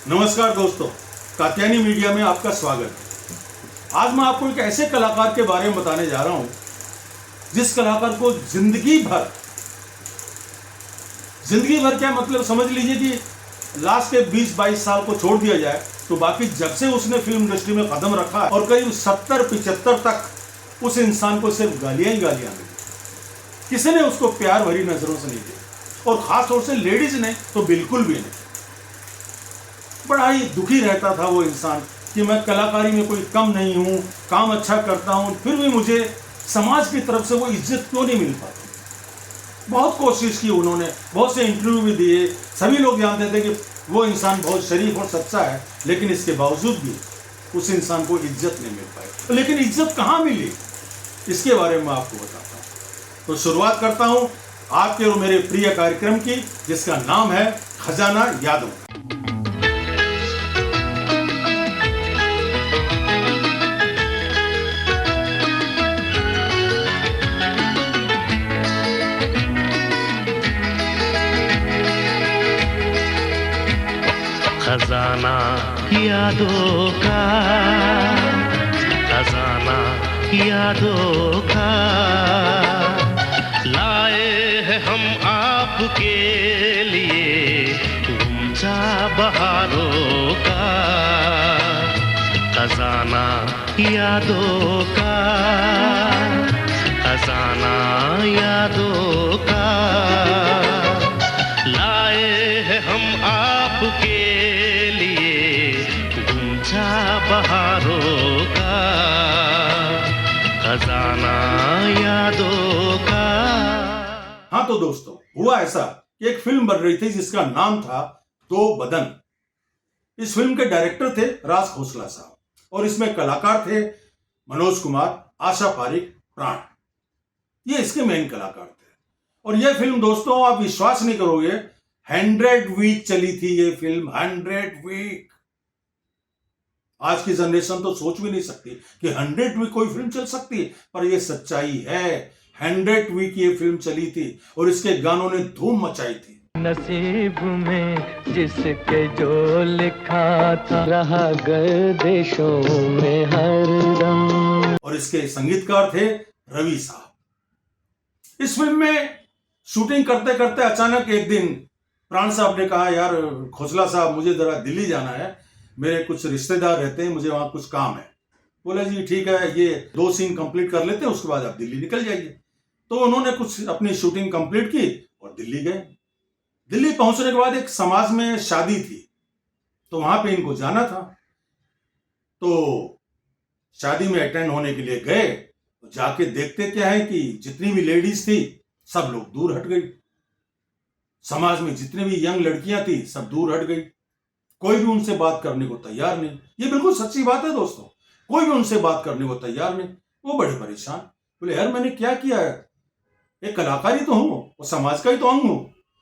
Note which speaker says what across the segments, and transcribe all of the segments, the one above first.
Speaker 1: नमस्कार दोस्तों, कात्यायनी मीडिया में आपका स्वागत है। आज मैं आपको एक ऐसे कलाकार के बारे में बताने जा रहा हूं जिस कलाकार को जिंदगी भर क्या मतलब, समझ लीजिए कि लास्ट के 20-22 साल को छोड़ दिया जाए तो बाकी जब से उसने फिल्म इंडस्ट्री में कदम रखा है और करीब 70-75 तक उस इंसान को सिर्फ गालियां ही गालियां मिली। किसी ने उसको प्यार भरी नजरों से नहीं देखा और खास तौर से लेडीज ने तो बिल्कुल भी नहीं। बड़ा ही दुखी रहता था वो इंसान कि मैं कलाकारी में कोई कम नहीं हूँ, काम अच्छा करता हूँ, फिर भी मुझे समाज की तरफ से वो इज्जत क्यों नहीं मिल पाती। बहुत कोशिश की उन्होंने, बहुत से इंटरव्यू भी दिए, सभी लोग जानते थे कि वो इंसान बहुत शरीफ और सच्चा है, लेकिन इसके बावजूद भी उस इंसान को इज्जत नहीं मिल पाई। लेकिन इज्जत कहाँ मिली, इसके बारे में मैं आपको बताता हूँ। तो शुरुआत करता हूँ आपके और मेरे प्रिय कार्यक्रम की, जिसका नाम है खजाना यादों।
Speaker 2: खजाना यादों का, खजाना यादों का लाए हैं हम आपके लिए गुमचा बहारों का। खजाना यादों का, खजाना यादों का लाए हैं हम आपके बहारों का। खजाना यादों का।
Speaker 1: हाँ तो दोस्तों, हुआ ऐसा कि एक फिल्म बन रही थी जिसका नाम था दो बदन। इस फिल्म के डायरेक्टर थे राज खोसला साहब और इसमें कलाकार थे मनोज कुमार, आशा पारिक, प्राण। ये इसके मेन कलाकार थे। और यह फिल्म दोस्तों, आप विश्वास नहीं करोगे, 100 वीक चली थी ये फिल्म। 100 वीक। आज की जनरेशन तो सोच भी नहीं सकती कि 100 वीक कोई फिल्म चल सकती है, पर यह सच्चाई है। 100 वीक ये फिल्म चली थी और इसके गानों ने धूम मचाई थी।
Speaker 3: नसीब में जिसके जो लिखा था रहा गर्दिशों में हरदम।
Speaker 1: और इसके संगीतकार थे रवि साहब। इस फिल्म में शूटिंग करते करते अचानक एक दिन प्राण साहब ने कहा, यार खोसला साहब, मुझे जरा दिल्ली जाना है, मेरे कुछ रिश्तेदार रहते हैं, मुझे वहां कुछ काम है। बोला जी ठीक है, ये 2 सीन कंप्लीट कर लेते हैं, उसके बाद आप दिल्ली निकल जाइए। तो उन्होंने कुछ अपनी शूटिंग कंप्लीट की और दिल्ली गए। दिल्ली पहुंचने के बाद एक समाज में शादी थी, तो वहां पे इनको जाना था। तो शादी में अटेंड होने के लिए गए, तो जाके देखते क्या है कि जितनी भी लेडीज थी सब लोग दूर हट गई। समाज में जितनी भी यंग लड़कियां थी सब दूर हट गई। कोई भी उनसे बात करने को तैयार नहीं। ये बिल्कुल सच्ची बात है दोस्तों, कोई भी उनसे बात करने को तैयार नहीं। वो बड़े परेशान, बोले यार मैंने क्या किया है, एक कलाकार ही तो हूं और समाज का ही तो अंग हूं,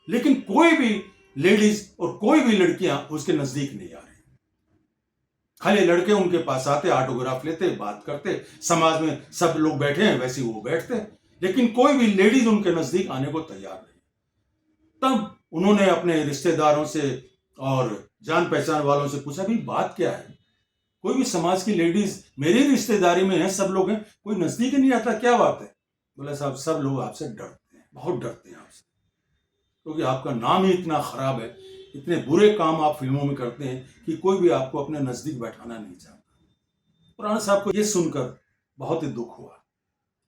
Speaker 1: लेकिन कोई भी लेडीज और कोई भी लड़कियां उसके नजदीक नहीं आ रही। खाली लड़के उनके पास आते, ऑटोग्राफ लेते, बात करते, समाज में सब लोग बैठे हैं वैसे वो बैठते, लेकिन कोई भी लेडीज उनके नजदीक आने को तैयार नहीं। तब उन्होंने अपने रिश्तेदारों से और जान पहचान वालों से पूछा, भी बात क्या है, कोई भी समाज की लेडीज मेरी रिश्तेदारी में है, सब लोग हैं, कोई नजदीक नहीं आता, क्या बात है। बोला साहब सब लोग आपसे डरते हैं, बहुत डरते हैं आपसे, क्योंकि आपका नाम ही इतना खराब है, इतने बुरे काम आप फिल्मों में करते हैं कि कोई भी आपको अपने नजदीक बैठाना नहीं चाहता। प्राण साहब को यह सुनकर बहुत ही दुख हुआ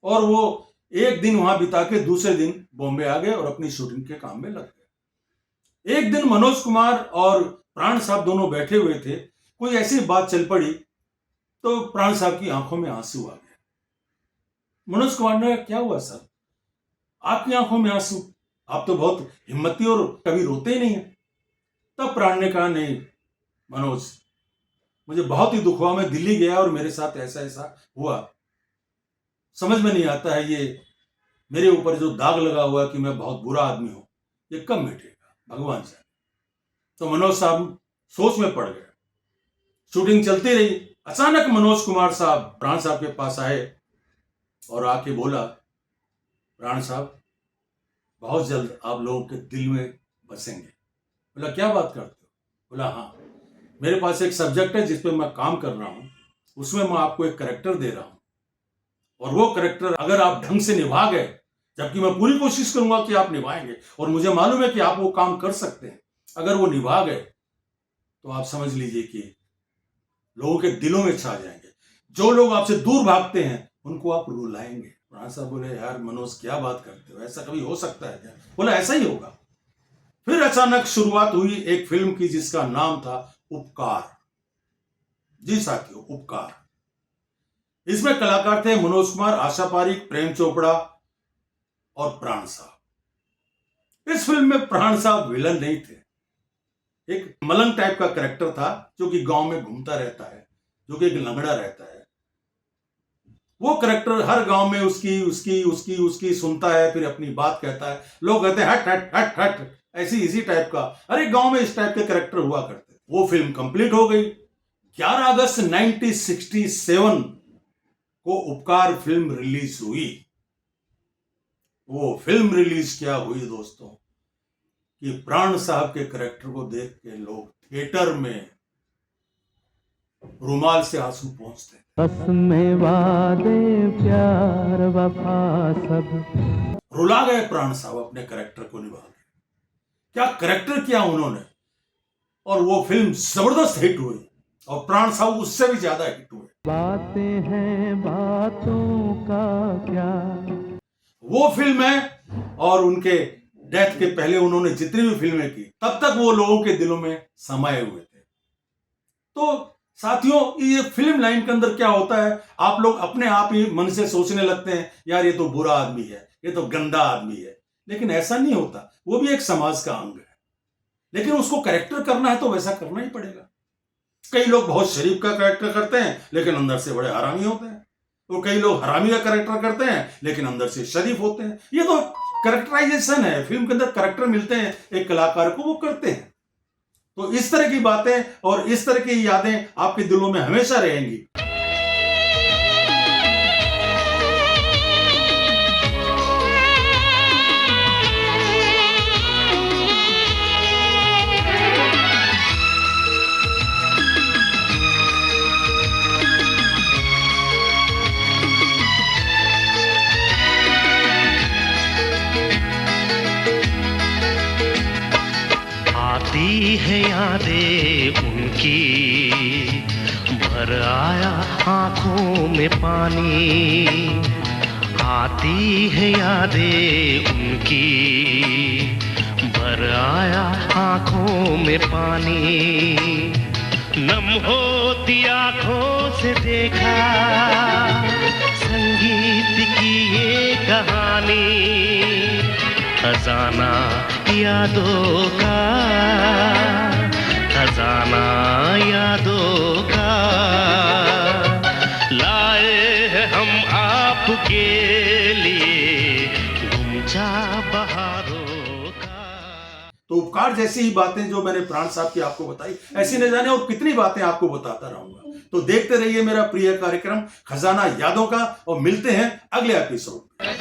Speaker 1: और वो एक दिन वहां बिता के दूसरे दिन बॉम्बे आ गए और अपनी शूटिंग के काम में लग गए। एक दिन मनोज कुमार और प्राण साहब दोनों बैठे हुए थे, कोई ऐसी बात चल पड़ी तो प्राण साहब की आंखों में आंसू आ गए। मनोज कुमार ने, क्या हुआ सर, आपकी आंखों में आंसू, आप तो बहुत हिम्मती और कभी रोते ही नहीं है। तब प्राण ने कहा, नहीं मनोज, मुझे बहुत ही दुख हुआ, मैं दिल्ली गया और मेरे साथ ऐसा ऐसा हुआ, समझ में नहीं आता है, ये मेरे ऊपर जो दाग लगा हुआ कि मैं बहुत बुरा आदमी हूं, ये कब मिटेगा, भगवान जाने। तो मनोज साहब सोच में पड़ गए। शूटिंग चलती रही। अचानक मनोज कुमार साहब प्राण साहब के पास आए और आके बोला, प्राण साहब बहुत जल्द आप लोगों के दिल में बसेंगे। बोला क्या बात करते हो। बोला हाँ, मेरे पास एक सब्जेक्ट है जिस पे मैं काम कर रहा हूं, उसमें मैं आपको एक कैरेक्टर दे रहा हूं, और वो कैरेक्टर अगर आप ढंग से निभा गए, जबकि मैं पूरी कोशिश करूंगा कि आप निभाएंगे, और मुझे मालूम है कि आप वो काम कर सकते हैं, अगर वो निभा गए तो आप समझ लीजिए कि लोगों के दिलों में छा जाएंगे। जो लोग आपसे दूर भागते हैं उनको आप रुलाएंगे। प्राण साहब बोले, यार मनोज क्या बात करते हो, ऐसा कभी हो सकता है क्या? बोला ऐसा ही होगा। फिर अचानक शुरुआत हुई एक फिल्म की जिसका नाम था उपकार। जी साथियों, उपकार। इसमें कलाकार थे मनोज कुमार, आशा पारिक, प्रेम चोपड़ा और प्राण साहब। इस फिल्म में प्राण साहब विलन नहीं थे, एक मलंग टाइप का कैरेक्टर था जो कि गांव में घूमता रहता है, जो कि एक लंगड़ा रहता है। वो कैरेक्टर हर गांव में उसकी उसकी उसकी उसकी सुनता है, फिर अपनी बात कहता है। लोग कहते हैं हट हट हट हट, ऐसी इसी टाइप का। अरे गांव में इस टाइप के कैरेक्टर हुआ करते। वो फिल्म कंप्लीट हो गई। 11 अगस्त 1967 को उपकार फिल्म रिलीज हुई। वो फिल्म रिलीज क्या हुई दोस्तों कि प्राण साहब के कैरेक्टर को देख के लोग थिएटर में रुमाल से आंसू पहुंचते।
Speaker 3: बस में वादे प्यार वफा सब
Speaker 1: रुला गए प्राण साहब अपने कैरेक्टर को निभा के। क्या कैरेक्टर किया उन्होंने, और वो फिल्म जबरदस्त हिट हुई, और प्राण साहब उससे भी ज्यादा हिट हुए।
Speaker 3: बातें हैं बातों का क्या।
Speaker 1: वो फिल्म है, और उनके डेथ के पहले उन्होंने जितनी भी फिल्में की तब तक वो लोगों के दिलों में समाये हुए थे। तो साथियों, ये फिल्म लाइन के अंदर क्या होता है, आप लोग अपने आप ही मन से सोचने लगते हैं यार ये तो बुरा आदमी है, ये तो गंदा आदमी है, लेकिन ऐसा नहीं होता। वो भी एक समाज का अंग है, लेकिन उसको कैरेक्टर करना है तो वैसा करना ही पड़ेगा। कई लोग बहुत शरीफ का कैरेक्टर करते हैं लेकिन अंदर से बड़े हरामी होते हैं, तो कई लोग हरामी का कैरेक्टर करते हैं लेकिन अंदर से शरीफ होते हैं। ये तो कैरेक्टराइजेशन है, फिल्म के अंदर कैरेक्टर मिलते हैं एक कलाकार को, वो करते हैं। तो इस तरह की बातें और इस तरह की यादें आपके दिलों में हमेशा रहेंगी।
Speaker 2: आती है यादें उनकी, भर आया आंखों में पानी। आती है यादें उनकी, भर आया आंखों में पानी। नम होती आंखों से देखा संगीत की ये कहानी। खजाना यादों का, खजाना यादों का, लाए हैं हम आपके लिए गुंजा बहारों का।
Speaker 1: तो उपकार जैसी ही बातें जो मैंने प्राण साहब की आपको बताई, ऐसी न जाने और कितनी बातें आपको बताता रहूंगा। तो देखते रहिए मेरा प्रिय कार्यक्रम खजाना यादों का, और मिलते हैं अगले एपिसोड में।